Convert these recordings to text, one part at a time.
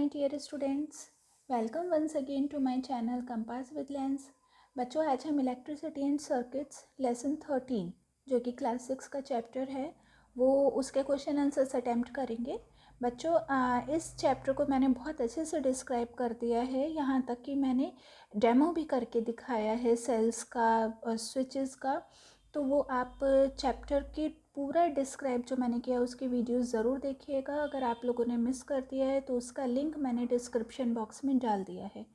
dear students, welcome once again to my channel Compass with Lens। बच्चों आज हम electricity and circuits lesson 13 जो कि क्लास 6 का चैप्टर है वो उसके क्वेश्चन आंसर्स अटैम्प्ट करेंगे। बच्चों इस चैप्टर को मैंने बहुत अच्छे से डिस्क्राइब कर दिया है, यहाँ तक कि मैंने डेमो भी करके दिखाया है सेल्स का, स्विचेस का। तो वो आप चैप्टर की पूरा डिस्क्राइब जो मैंने किया उसकी वीडियो ज़रूर देखिएगा। अगर आप लोगों ने मिस कर दिया है तो उसका लिंक मैंने डिस्क्रिप्शन बॉक्स में डाल दिया है।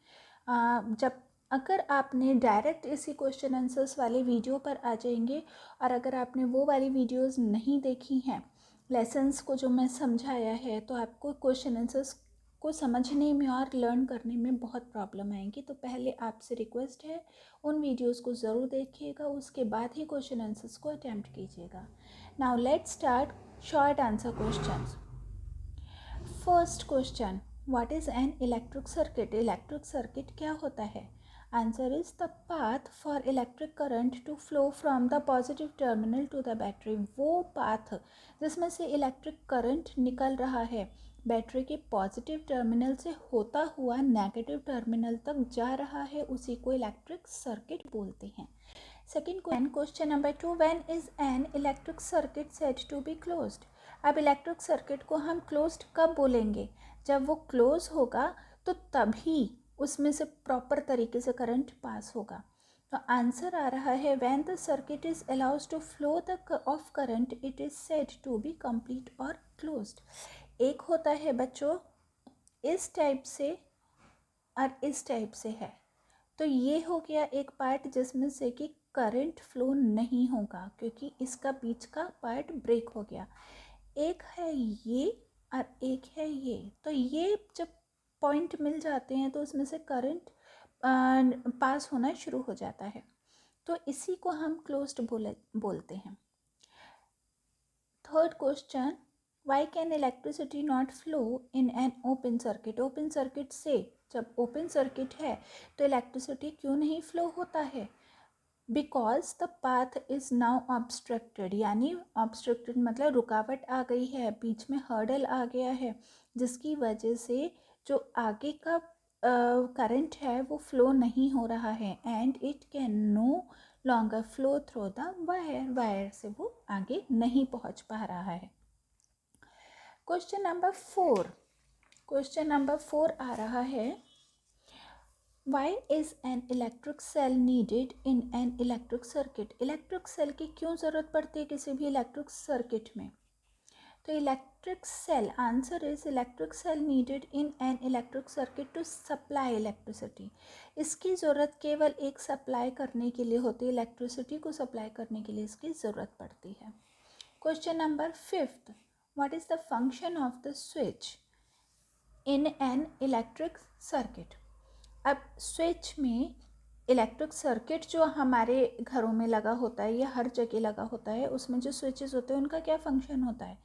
जब अगर आपने डायरेक्ट इसी क्वेश्चन आंसर्स वाले वीडियो पर आ जाएंगे और अगर आपने वो वाली वीडियोस नहीं देखी हैं, लेसन्स को जो मैं समझाया है, तो आपको क्वेश्चन आंसर्स को समझने में और लर्न करने में बहुत प्रॉब्लम आएंगी। तो पहले आपसे रिक्वेस्ट है उन वीडियोस को ज़रूर देखिएगा, उसके बाद ही क्वेश्चन आंसर्स को अटैम्प्ट कीजिएगा। Now let's start short answer questions. First question, what is an electric circuit? Electric circuit क्या होता है? Answer is the path for electric current to flow from the positive terminal to the battery. वो path जिसमें से electric current निकल रहा है battery के पॉजिटिव टर्मिनल से होता हुआ नेगेटिव टर्मिनल तक जा रहा है, उसी को इलेक्ट्रिक सर्किट बोलते हैं। Second question number 2, when is an electric circuit said to be closed? अब इलेक्ट्रिक सर्किट को हम क्लोज्ड कब बोलेंगे? जब वो क्लोज होगा तो तभी उसमें से प्रॉपर तरीके से करंट पास होगा। तो आंसर आ रहा है when the circuit is allowed to flow the of current it is said to be complete और क्लोज्ड। एक होता है बच्चों इस टाइप से और इस टाइप से है, तो ये हो गया एक पार्ट जिसमें से कि करंट फ्लो नहीं होगा क्योंकि इसका बीच का पार्ट ब्रेक हो गया। एक है ये और एक है ये, तो ये जब पॉइंट मिल जाते हैं तो उसमें से करंट पास होना शुरू हो जाता है, तो इसी को हम क्लोज्ड बोलते हैं। Third question, why can electricity not flow in an open circuit? Open circuit से, जब ओपन सर्किट है तो इलेक्ट्रिसिटी क्यों नहीं फ्लो होता है? Because the path is now obstructed, यानी ऑब्स्ट्रक्टेड मतलब रुकावट आ गई है, बीच में हर्डल आ गया है, जिसकी वजह से जो आगे का करंट है वो फ्लो नहीं हो रहा है and it can no longer flow through the wire, wire से वो आगे नहीं पहुंच पा रहा है। क्वेश्चन नंबर 4 आ रहा है, Why is an electric cell needed in an electric circuit? Electric cell की क्यों ज़रूरत पड़ती है किसी भी इलेक्ट्रिक सर्किट में? तो electric cell, answer is electric cell needed in an electric circuit to supply electricity. इसकी ज़रूरत केवल एक सप्लाई करने के लिए होती है, इलेक्ट्रिसिटी को सप्लाई करने के लिए इसकी ज़रूरत पड़ती है। Question number 5, what is the function of the switch in an electric circuit? अब स्विच में, इलेक्ट्रिक सर्किट जो हमारे घरों में लगा होता है या हर जगह लगा होता है, उसमें जो स्विचेस होते हैं उनका क्या फंक्शन होता है?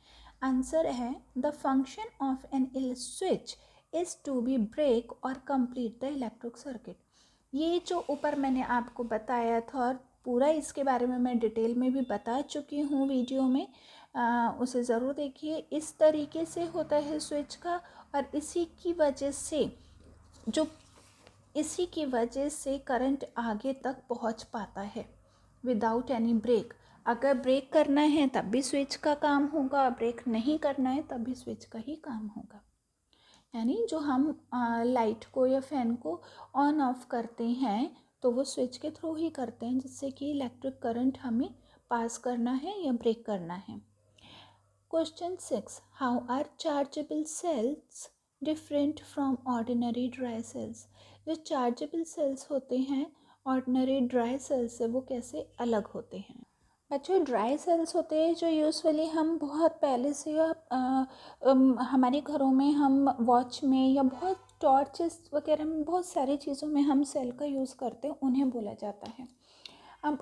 आंसर है the function of an switch is to be break और कंप्लीट द इलेक्ट्रिक सर्किट। ये जो ऊपर मैंने आपको बताया था और पूरा इसके बारे में मैं डिटेल में भी बता चुकी हूँ वीडियो में, उसे ज़रूर देखिए। इस तरीके से होता है स्विच का और इसी की वजह से करंट आगे तक पहुंच पाता है विदाउट एनी ब्रेक। अगर ब्रेक करना है तब भी स्विच का काम होगा, ब्रेक नहीं करना है तब भी स्विच का ही काम होगा। यानी जो हम लाइट को या फैन को ऑन ऑफ करते हैं तो वो स्विच के थ्रू ही करते हैं, जिससे कि इलेक्ट्रिक करंट हमें पास करना है या ब्रेक करना है। Question 6, how are chargeable cells different from ordinary dry cells? जो चार्जेबल सेल्स होते हैं ऑर्डिनरी ड्राई सेल्स से वो कैसे अलग होते हैं? बच्चों, ड्राई सेल्स होते हैं जो यूजुअली हम बहुत पहले से हमारे घरों में हम वॉच में या बहुत टॉर्चेस वगैरह में बहुत सारी चीज़ों में हम सेल का यूज़ करते हैं, उन्हें बोला जाता है। अब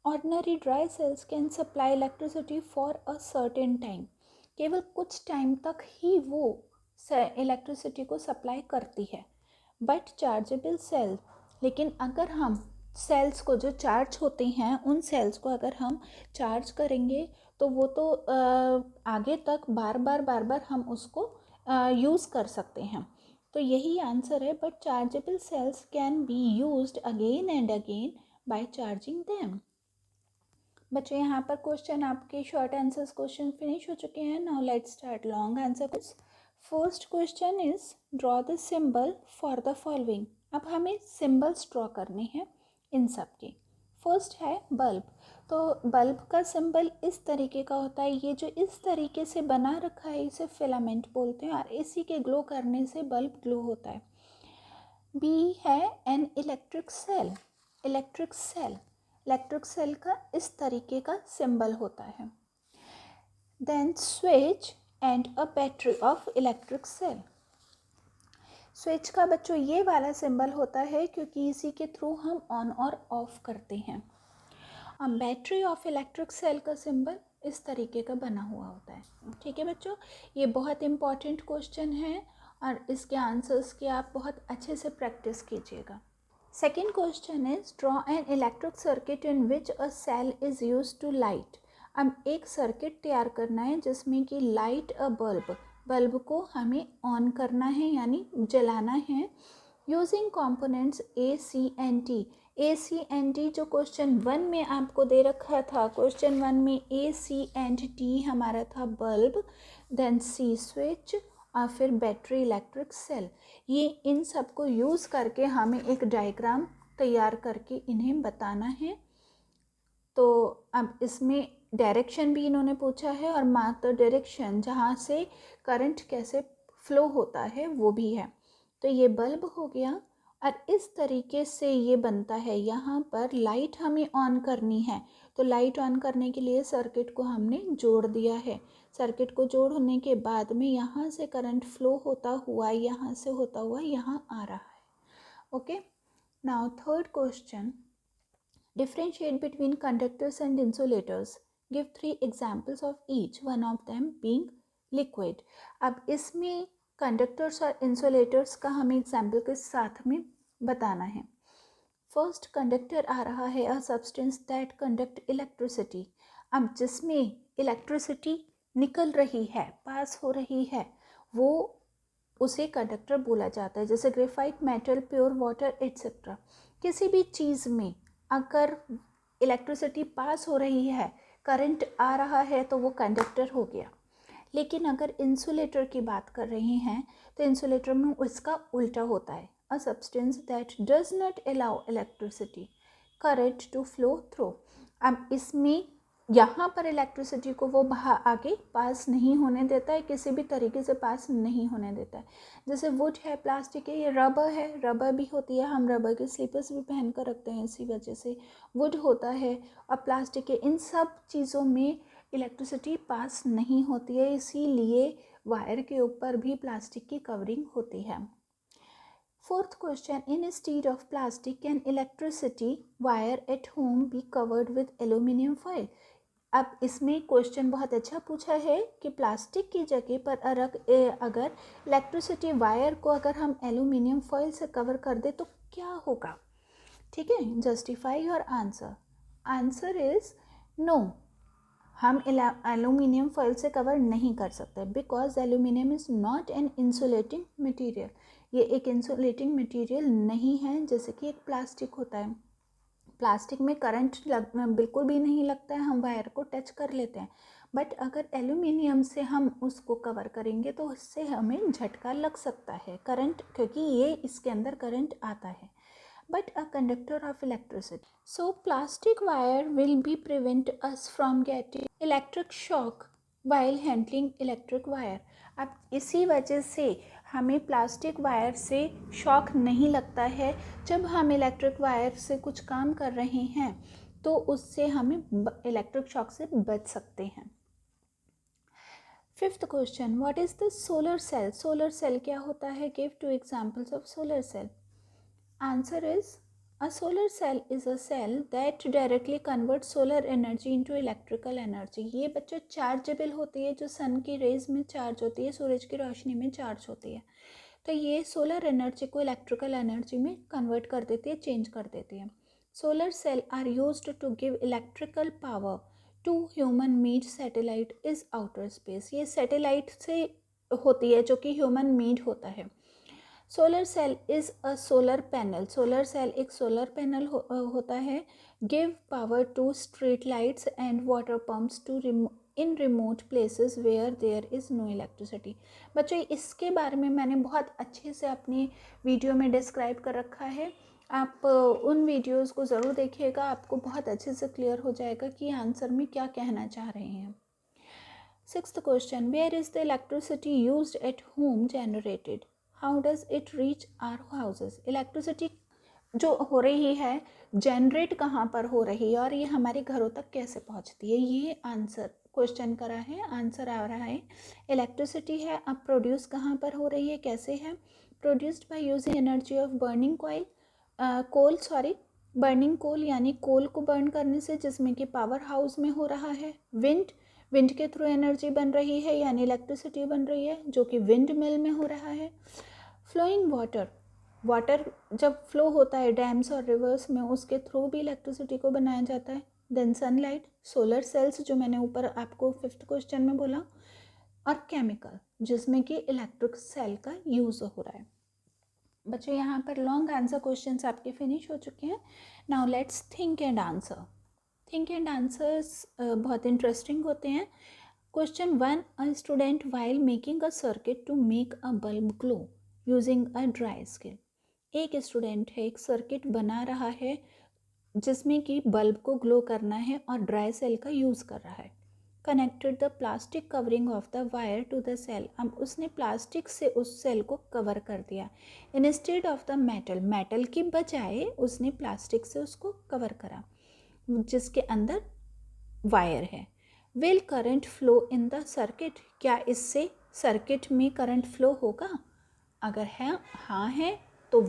ordinary dry cells can supply electricity for a certain time. केवल कुछ टाइम तक ही वो इलेक्ट्रिसिटी को सप्लाई करती है। बट चार्जेबल सेल, लेकिन अगर हम सेल्स को, जो चार्ज होते हैं उन सेल्स को अगर हम चार्ज करेंगे तो वो तो आगे तक बार बार हम उसको यूज़ कर सकते हैं। तो यही आंसर है, but chargeable cells can be used again and again by charging them. बच्चों यहाँ पर क्वेश्चन आपके शॉर्ट आंसर्स क्वेश्चन फिनिश हो चुके हैं। Now let's start long answer. First question is draw the symbol for the following. अब हमें symbols draw करने हैं इन सब के। फर्स्ट है बल्ब। तो बल्ब का सिंबल इस तरीके का होता है, ये जो इस तरीके से बना रखा है इसे फिलामेंट बोलते हैं, और इसी के ग्लो करने से बल्ब ग्लो होता है। बी है an electric cell. Electric cell, electric cell का इस तरीके का सिंबल होता है। Then switch and a battery of electric cell. Switch का बच्चों ये वाला सिंबल होता है क्योंकि इसी के थ्रू हम ऑन और ऑफ करते हैं। बैटरी ऑफ इलेक्ट्रिक सेल का सिंबल इस तरीके का बना हुआ होता है। ठीक है बच्चों, ये बहुत इम्पॉर्टेंट क्वेश्चन है और इसके आंसर्स की आप बहुत अच्छे से प्रैक्टिस कीजिएगा। Second question is draw an electric circuit in which a cell is use to light. अब एक सर्किट तैयार करना है जिसमें कि लाइट अ बल्ब, बल्ब को हमें ऑन करना है यानी जलाना है, using components A C and T. A C and T जो क्वेश्चन 1 में आपको दे रखा था, क्वेश्चन 1 में ए सी एंड टी हमारा था बल्ब, देन सी स्विच और फिर बैटरी इलेक्ट्रिक सेल। ये इन सब को यूज़ करके हमें एक डायग्राम तैयार करके इन्हें बताना है। तो अब इसमें डायरेक्शन भी इन्होंने पूछा है और मार्क द डायरेक्शन, जहाँ से करंट कैसे फ्लो होता है वो भी है। तो ये बल्ब हो गया और इस तरीके से ये बनता है। यहाँ पर लाइट हमें ऑन करनी है, तो लाइट ऑन करने के लिए सर्किट को हमने जोड़ दिया है। सर्किट को जोड़ने के बाद में यहाँ से करंट फ्लो होता हुआ यहाँ से होता हुआ यहाँ आ रहा है। Okay, now third question, differentiate between conductors and insulators. Give 3 examples of each, one of them being liquid. अब इसमें कंडक्टर्स और इंसुलेटर्स का हमें एग्जाम्पल के साथ में बताना है। फर्स्ट कंडक्टर आ रहा है a substance that conduct electricity. अब जिसमें इलेक्ट्रिसिटी निकल रही है, पास हो रही है, वो उसे कंडक्टर बोला जाता है। जैसे graphite, metal, pure water etcetera. किसी भी चीज़ में अगर इलेक्ट्रिसिटी पास हो रही है, करंट आ रहा है, तो वो कंडक्टर हो गया। लेकिन अगर इंसुलेटर की बात कर रहे हैं तो इंसुलेटर में उसका उल्टा होता है, a substance that does not allow electricity current to flow through. अब इसमें यहाँ पर इलेक्ट्रिसिटी को वो बाहर आगे पास नहीं होने देता है, किसी भी तरीके से पास नहीं होने देता है। जैसे वुड है, प्लास्टिक है, ये रबर है, रबर भी होती है, हम रबर के स्लीपर्स भी पहन कर रखते हैं, इसी वजह से वुड होता है और प्लास्टिक है। इन सब चीज़ों में इलेक्ट्रिसिटी पास नहीं होती है, इसीलिए वायर के ऊपर भी प्लास्टिक की कवरिंग होती है। Fourth question, in stead of plastic can electricity wire at home be covered with aluminium foil. अब इसमें क्वेश्चन बहुत अच्छा पूछा है कि प्लास्टिक की जगह पर अगर इलेक्ट्रिसिटी वायर को अगर हम एल्यूमिनियम फॉइल से कवर कर दे तो क्या होगा। ठीक है, justify your answer. Answer is no, हम एल्यूमिनियम फॉइल से कवर नहीं कर सकते, because aluminium is not an insulating material. ये एक इंसुलेटिंग मटेरियल नहीं है जैसे कि एक प्लास्टिक होता है। प्लास्टिक में करंट बिल्कुल भी नहीं लगता है, हम वायर को टच कर लेते हैं, बट अगर एल्यूमिनियम से हम उसको कवर करेंगे तो उससे हमें झटका लग सकता है, करंट, क्योंकि ये इसके अंदर करंट आता है। But a conductor of electricity. So plastic wire will be prevent us from getting electric shock while handling electric wire. अब इसी वजह से हमें प्लास्टिक वायर से शॉक नहीं लगता है जब हम इलेक्ट्रिक वायर से कुछ काम कर रहे हैं, तो उससे हमें इलेक्ट्रिक शॉक से बच सकते हैं। Fifth question, what is the solar cell. Solar cell क्या होता है, give 2 examples of solar cell. Answer is, a solar cell is a cell that directly converts solar energy into electrical energy. ये बच्चों chargeable होती है, जो सन की raise में चार्ज होती है, सूरज की रोशनी में चार्ज होती है, तो ये सोलर एनर्जी को इलेक्ट्रिकल एनर्जी में कन्वर्ट कर देती है, चेंज कर देती है। Solar cell are used to give electrical power to human made satellite is outer space. ये सैटेलाइट से होती है जो कि ह्यूमन मेड होता है। Solar cell is a solar panel, solar cell एक सोलर पैनल होता है। Give power to street lights and water pumps to in remote places where there is no electricity. बच्चों इसके बारे में मैंने बहुत अच्छे से अपनी वीडियो में डिस्क्राइब कर रखा है, आप उन वीडियोस को ज़रूर देखिएगा, आपको बहुत अच्छे से क्लियर हो जाएगा कि आंसर में क्या कहना चाह रहे हैं। Sixth question, where is the electricity used at home generated, how does it reach our houses. Electricity जो हो रही है जनरेट कहाँ पर हो रही है और ये हमारे घरों तक कैसे पहुँचती है, ये आंसर क्वेश्चन करा है। आंसर आ रहा है इलेक्ट्रिसिटी है, अब प्रोड्यूस कहाँ पर हो रही है, कैसे है। Produced by using energy of burning burning coal यानी कोल को बर्न करने से, जिसमें कि पावर हाउस में हो रहा है। विंड के थ्रू एनर्जी बन रही है यानी इलेक्ट्रिसिटी बन रही है, जो कि विंड मिल में हो रहा है। फ्लोइंग वाटर जब फ्लो होता है डैम्स और रिवर्स में, उसके थ्रू भी इलेक्ट्रिसिटी को बनाया जाता है। देन सनलाइट, सोलर सेल्स जो मैंने ऊपर आपको फिफ्थ क्वेश्चन में बोला, और केमिकल जिसमें कि इलेक्ट्रिक सेल का यूज़ हो रहा है। बच्चों यहाँ पर लॉन्ग आंसर क्वेश्चंस आपके फिनिश हो चुके हैं। Now let's think and answer. Think and answers बहुत इंटरेस्टिंग होते हैं। Question 1, a student while making a circuit to make a bulb glow using a dry scale. एक स्टूडेंट है, एक सर्किट बना रहा है जिसमें कि बल्ब को ग्लो करना है और ड्राई सेल का यूज़ कर रहा है। Connected the plastic covering of the wire to the cell, अब उसने प्लास्टिक से उस सेल को कवर कर दिया। इंस्टेड ऑफ द मेटल की बजाय उसने प्लास्टिक से उसको कवर करा जिसके अंदर वायर है। Will current flow in the circuit, क्या इससे सर्किट में करंट फ्लो होगा। अगर है हाँ है तो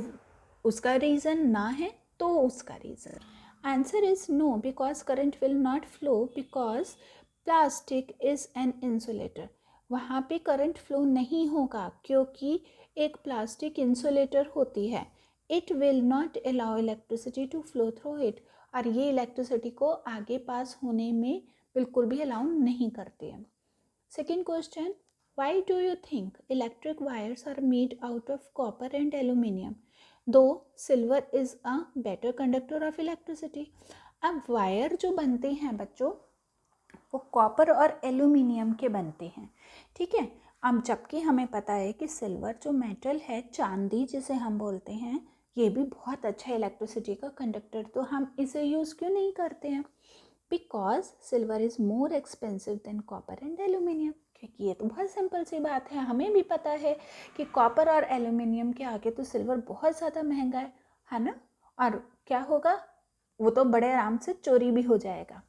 उसका रीज़न, ना है तो उसका reason. Answer is no, because current will not flow because plastic is an insulator. वहाँ पे करंट फ्लो नहीं होगा क्योंकि एक प्लास्टिक इंसुलेटर होती है। It will not allow electricity to flow through it, और ये इलेक्ट्रिसिटी को आगे पास होने में बिल्कुल भी अलाउ नहीं करती है। Second question, why do you think electric wires are made out of copper and aluminium though silver is a better conductor of electricity. अब वायर जो बनते हैं बच्चों वो कॉपर और एल्यूमिनियम के बनते हैं, ठीक है। अब जबकि हमें पता है कि सिल्वर जो मेटल है, चांदी जिसे हम बोलते हैं, ये भी बहुत अच्छा इलेक्ट्रिसिटी का कंडक्टर, तो हम इसे यूज़ क्यों नहीं करते हैं। Because silver is more expensive than copper and aluminium, क्योंकि ये तो बहुत सिंपल सी बात है, हमें भी पता है कि कॉपर और एल्यूमिनियम के आगे तो सिल्वर बहुत ज़्यादा महंगा है ना। और क्या होगा, वो तो बड़े आराम से चोरी भी हो जाएगा।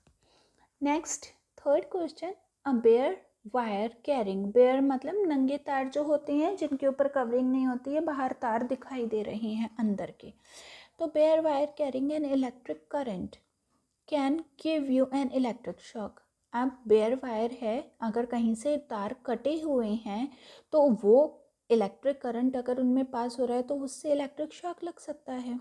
Next third question, a bear wire carrying, bear मतलब नंगे तार जो होते हैं जिनके ऊपर कवरिंग नहीं होती है, बाहर तार दिखाई दे रही हैं अंदर के, तो bare wire carrying an electric current can give you an electric shock. अब बेयर वायर है, अगर कहीं से तार कटे हुए हैं तो वो इलेक्ट्रिक करंट अगर उनमें पास हो रहा है तो उससे इलेक्ट्रिक शॉक लग सकता है।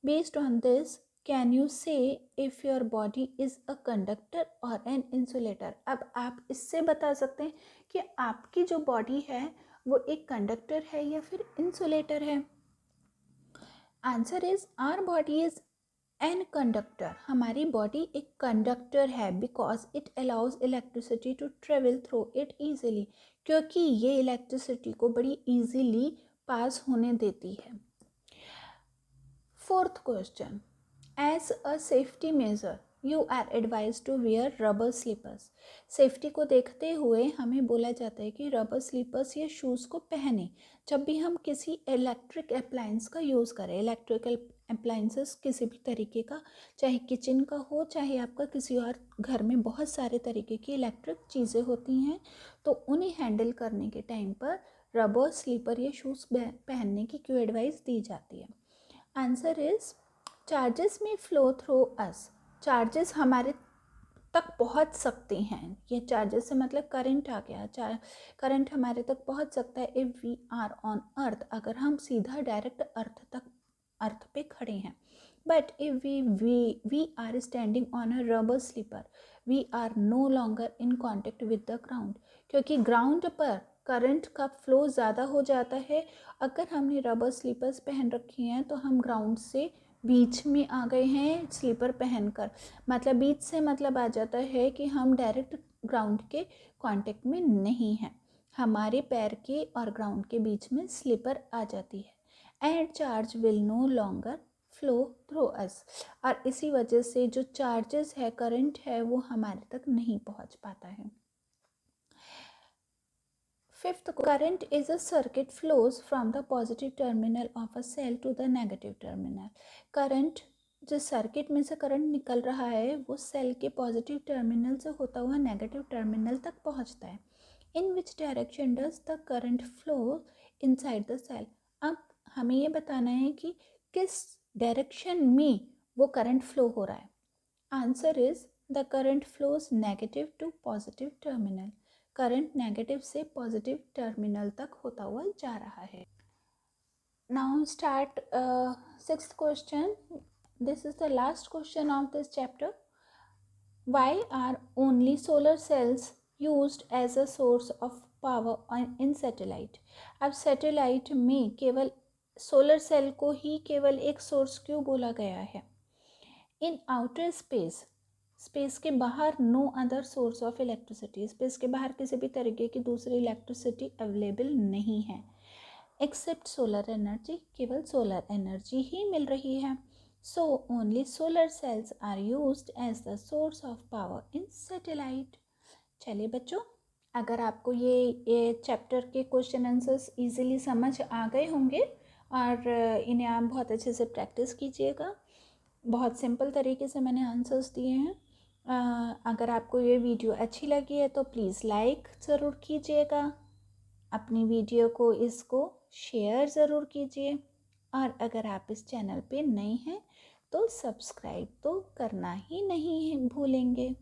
Based on this can you say if your body is a conductor और एन इंसुलेटर। अब आप इससे बता सकते हैं कि आपकी जो बॉडी है वो एक कंडक्टर है या फिर इंसुलेटर है। Answer is our body is an conductor, हमारी बॉडी एक कंडक्टर है because it allows electricity to travel through it easily, क्योंकि ये इलेक्ट्रिसिटी को बड़ी ईजिली पास होने देती है। Fourth question, as a safety measure you are advise to wear rubber slippers. Safety को देखते हुए हमें बोला जाता है कि रबर स्लीपर्स या शूज़ को पहने जब भी हम किसी इलेक्ट्रिक अप्लायंस का यूज़ करें। इलेक्ट्रिकल अप्लायंसेस किसी भी तरीके का, चाहे किचन का हो चाहे आपका किसी और घर में बहुत सारे तरीके की इलेक्ट्रिक चीज़ें होती हैं, तो उन्हें हैंडल करने के टाइम पर रबर स्लीपर या शूज़ पहनने की क्यों एडवाइस दी जाती है। आंसर इज चार्जेस में फ्लो थ्रू अस, चार्जेस हमारे तक पहुंच सकते हैं। ये चार्जेस से मतलब करंट आ गया, करंट हमारे तक पहुंच सकता है if we are on earth, अगर हम सीधा डायरेक्ट अर्थ पे खड़े हैं। But if we are standing on a rubber slipper we are no longer in contact with the ground, क्योंकि ग्राउंड पर करंट का फ्लो ज़्यादा हो जाता है। अगर हमने रबर स्लीपर्स पहन रखी हैं तो हम ग्राउंड से बीच में आ गए हैं स्लीपर पहनकर, मतलब बीच से मतलब आ जाता है कि हम डायरेक्ट ग्राउंड के कांटेक्ट में नहीं हैं, हमारे पैर के और ग्राउंड के बीच में स्लीपर आ जाती है। And charge will no longer flow through us, और इसी वजह से जो चार्जेस है, करंट है, वो हमारे तक नहीं पहुंच पाता है। Fifth, current is a circuit flows from the positive terminal of a cell to the negative terminal. Current, जिस सर्किट में से करंट निकल रहा है वो सेल के पॉजिटिव टर्मिनल से होता हुआ नेगेटिव टर्मिनल तक पहुंचता है। In which direction does the current flow inside the cell. अब हमें ये बताना है कि किस डायरेक्शन में वो करंट फ्लो हो रहा है। Answer is the current flows negative to positive terminal. Current negative से पॉजिटिव टर्मिनल तक होता हुआ जा रहा है। Now start sixth question. This is the last question of this chapter. Why are only solar cells used as a source of power in satellite? अब satellite में केवल सोलर सेल को ही केवल एक सोर्स क्यों बोला गया है? इन आउटर स्पेस, स्पेस के बाहर no other source of electricity, space के बाहर किसी भी तरीके की दूसरी इलेक्ट्रिसिटी अवेलेबल नहीं है एक्सेप्ट सोलर एनर्जी, केवल सोलर एनर्जी ही मिल रही है। So only solar cells are used as the source of power in satellite. चलिए बच्चों, अगर आपको ये चैप्टर के क्वेश्चन आंसर्स इजीली समझ आ गए होंगे और इन्हें आप बहुत अच्छे से प्रैक्टिस कीजिएगा। बहुत सिंपल तरीके से मैंने आंसर्स दिए हैं। अगर आपको ये वीडियो अच्छी लगी है तो प्लीज़ लाइक ज़रूर कीजिएगा, अपनी वीडियो को इसको शेयर ज़रूर कीजिए, और अगर आप इस चैनल पे नए हैं तो सब्सक्राइब तो करना ही नहीं भूलेंगे।